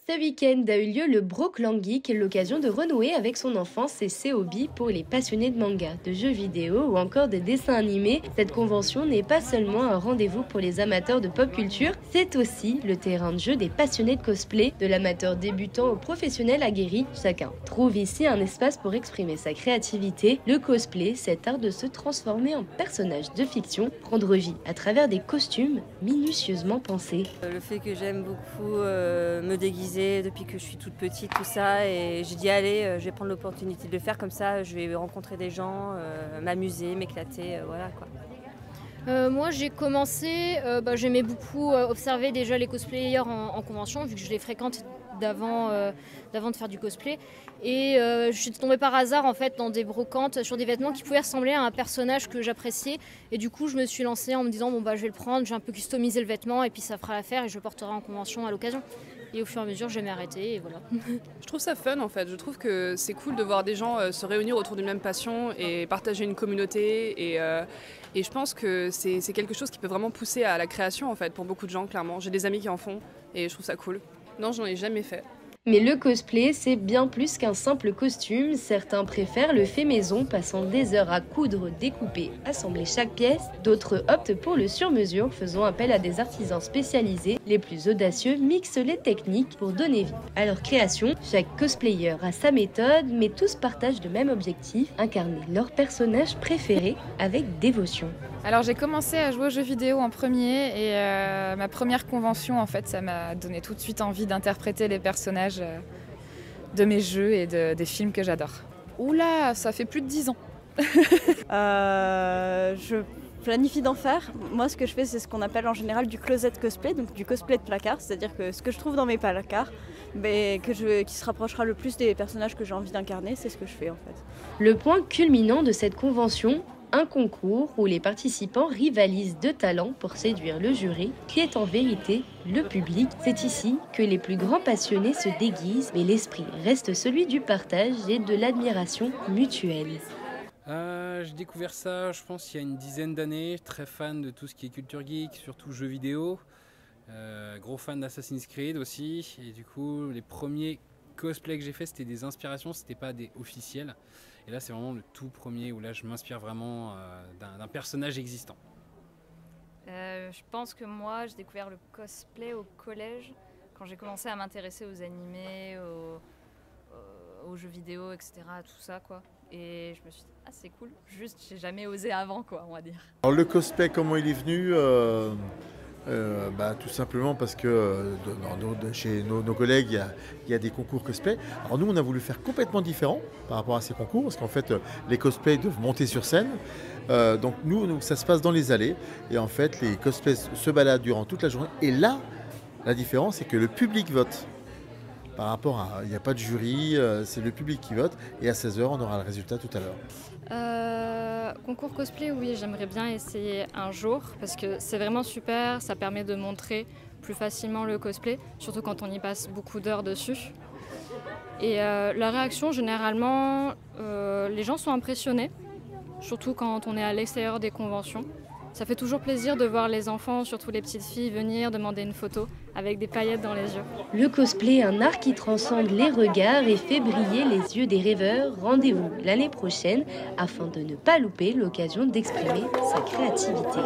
Ce week-end a eu lieu le Brokland Geek, l'occasion de renouer avec son enfance et ses hobbies pour les passionnés de manga, de jeux vidéo ou encore de dessins animés. Cette convention n'est pas seulement un rendez-vous pour les amateurs de pop culture, c'est aussi le terrain de jeu des passionnés de cosplay, de l'amateur débutant au professionnel aguerri. Chacun trouve ici un espace pour exprimer sa créativité. Le cosplay, cet art de se transformer en personnage de fiction, prendre vie à travers des costumes minutieusement pensés. Le fait que j'aime beaucoup me déguiser depuis que je suis toute petite, tout ça, et j'ai dit allez, je vais prendre l'opportunité de le faire comme ça, je vais rencontrer des gens, m'amuser, m'éclater, voilà quoi. Moi j'ai commencé, j'aimais beaucoup observer déjà les cosplayers en convention vu que je les fréquente d'avant de faire du cosplay et je suis tombée par hasard en fait dans des brocantes sur des vêtements qui pouvaient ressembler à un personnage que j'appréciais et du coup je me suis lancée en me disant je vais le prendre, j'ai un peu customisé le vêtement et puis ça fera l'affaire et je le porterai en convention à l'occasion. Et au fur et à mesure, je m'ai arrêtée et voilà. Je trouve ça fun en fait. Je trouve que c'est cool de voir des gens se réunir autour d'une même passion et partager une communauté. Et je pense que c'est quelque chose qui peut vraiment pousser à la création en fait pour beaucoup de gens, clairement. J'ai des amis qui en font et je trouve ça cool. Non, j'en ai jamais fait. Mais le cosplay, c'est bien plus qu'un simple costume. Certains préfèrent le fait maison, passant des heures à coudre, découper, assembler chaque pièce. D'autres optent pour le sur-mesure, faisant appel à des artisans spécialisés. Les plus audacieux mixent les techniques pour donner vie à leur création. Chaque cosplayer a sa méthode, mais tous partagent le même objectif, incarner leur personnage préféré avec dévotion. Alors j'ai commencé à jouer aux jeux vidéo en premier et ma première convention en fait ça m'a donné tout de suite envie d'interpréter les personnages de mes jeux et des films que j'adore. Oula, ça fait plus de 10 ans. Je planifie d'en faire. Moi ce que je fais c'est ce qu'on appelle en général du closet cosplay, donc du cosplay de placard, c'est-à-dire que ce que je trouve dans mes placards, qui se rapprochera le plus des personnages que j'ai envie d'incarner, c'est ce que je fais en fait. Le point culminant de cette convention, un concours où les participants rivalisent de talent pour séduire le jury, qui est en vérité le public. C'est ici que les plus grands passionnés se déguisent, mais l'esprit reste celui du partage et de l'admiration mutuelle. J'ai découvert ça, je pense, il y a une dizaine d'années. Très fan de tout ce qui est culture geek, surtout jeux vidéo. Gros fan d'Assassin's Creed aussi. Et du coup, les premiers cosplays que j'ai fait, c'était des inspirations, c'était pas des officiels. Et là, c'est vraiment le tout premier où là, je m'inspire vraiment d'un personnage existant. Je pense que moi, j'ai découvert le cosplay au collège, quand j'ai commencé à m'intéresser aux animés, aux jeux vidéo, etc., tout ça, quoi. Et je me suis dit, ah, c'est cool, juste, j'ai jamais osé avant, quoi, on va dire. Alors, le cosplay, comment il est venu tout simplement parce que chez nos collègues, il y a des concours cosplay. Alors nous, on a voulu faire complètement différent par rapport à ces concours, parce qu'en fait, les cosplays doivent monter sur scène. Donc nous, ça se passe dans les allées. Et en fait, les cosplays se baladent durant toute la journée. Et là, la différence, c'est que le public vote. Par rapport à... Il n'y a pas de jury, c'est le public qui vote. Et à 16h, on aura le résultat tout à l'heure. Concours cosplay, oui, j'aimerais bien essayer un jour parce que c'est vraiment super, ça permet de montrer plus facilement le cosplay, surtout quand on y passe beaucoup d'heures dessus. Et la réaction, généralement, les gens sont impressionnés, surtout quand on est à l'extérieur des conventions. Ça fait toujours plaisir de voir les enfants, surtout les petites filles, venir demander une photo avec des paillettes dans les yeux. Le cosplay, un art qui transcende les regards et fait briller les yeux des rêveurs. Rendez-vous l'année prochaine afin de ne pas louper l'occasion d'exprimer sa créativité.